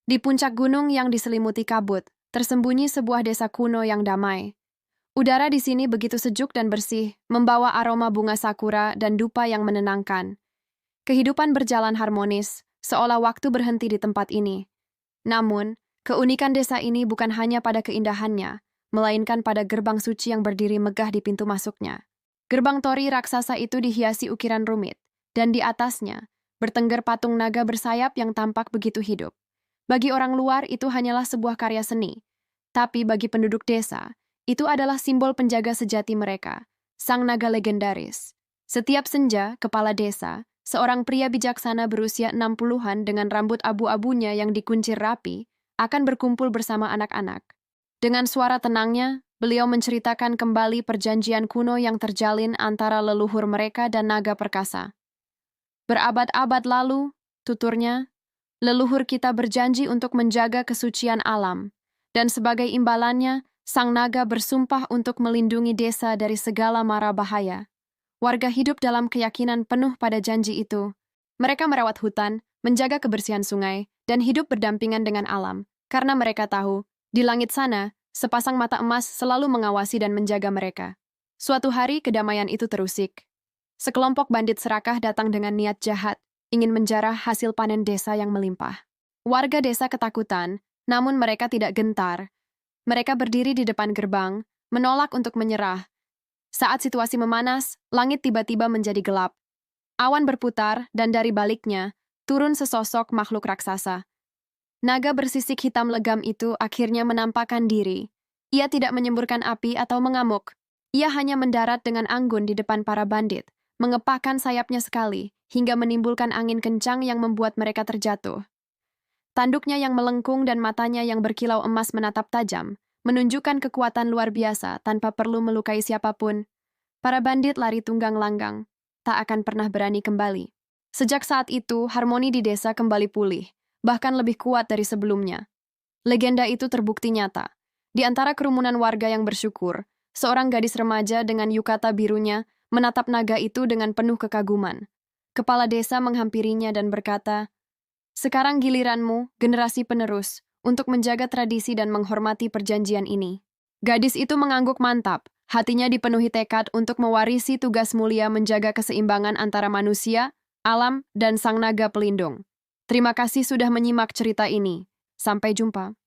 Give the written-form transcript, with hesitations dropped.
Di puncak gunung yang diselimuti kabut, tersembunyi sebuah desa kuno yang damai. Udara di sini begitu sejuk dan bersih, membawa aroma bunga sakura dan dupa yang menenangkan. Kehidupan berjalan harmonis, seolah waktu berhenti di tempat ini. Namun, keunikan desa ini bukan hanya pada keindahannya, melainkan pada gerbang suci yang berdiri megah di pintu masuknya. Gerbang tori raksasa itu dihiasi ukiran rumit, dan di atasnya, bertengger patung naga bersayap yang tampak begitu hidup. Bagi orang luar itu hanyalah sebuah karya seni, tapi bagi penduduk desa, itu adalah simbol penjaga sejati mereka, sang naga legendaris. Setiap senja, kepala desa, seorang pria bijaksana berusia 60-an dengan rambut abu-abunya yang dikuncir rapi, akan berkumpul bersama anak-anak. Dengan suara tenangnya, beliau menceritakan kembali perjanjian kuno yang terjalin antara leluhur mereka dan naga perkasa. Berabad-abad lalu, tuturnya, leluhur kita berjanji untuk menjaga kesucian alam, dan sebagai imbalannya, sang naga bersumpah untuk melindungi desa dari segala mara bahaya. Warga hidup dalam keyakinan penuh pada janji itu. Mereka merawat hutan, menjaga kebersihan sungai, dan hidup berdampingan dengan alam, karena mereka tahu, di langit sana, sepasang mata emas selalu mengawasi dan menjaga mereka. Suatu hari kedamaian itu terusik. Sekelompok bandit serakah datang dengan niat jahat, ingin menjarah hasil panen desa yang melimpah. Warga desa ketakutan, namun mereka tidak gentar. Mereka berdiri di depan gerbang, menolak untuk menyerah. Saat situasi memanas, langit tiba-tiba menjadi gelap. Awan berputar, dan dari baliknya, turun sesosok makhluk raksasa. Naga bersisik hitam legam itu akhirnya menampakkan diri. Ia tidak menyemburkan api atau mengamuk. Ia hanya mendarat dengan anggun di depan para bandit, mengepakkan sayapnya sekali, hingga menimbulkan angin kencang yang membuat mereka terjatuh. Tanduknya yang melengkung dan matanya yang berkilau emas menatap tajam, menunjukkan kekuatan luar biasa tanpa perlu melukai siapapun. Para bandit lari tunggang langgang, tak akan pernah berani kembali. Sejak saat itu, harmoni di desa kembali pulih, bahkan lebih kuat dari sebelumnya. Legenda itu terbukti nyata. Di antara kerumunan warga yang bersyukur, seorang gadis remaja dengan yukata birunya menatap naga itu dengan penuh kekaguman. Kepala desa menghampirinya dan berkata, "Sekarang giliranmu, generasi penerus, untuk menjaga tradisi dan menghormati perjanjian ini." Gadis itu mengangguk mantap, hatinya dipenuhi tekad untuk mewarisi tugas mulia menjaga keseimbangan antara manusia, alam, dan sang naga pelindung. Terima kasih sudah menyimak cerita ini. Sampai jumpa.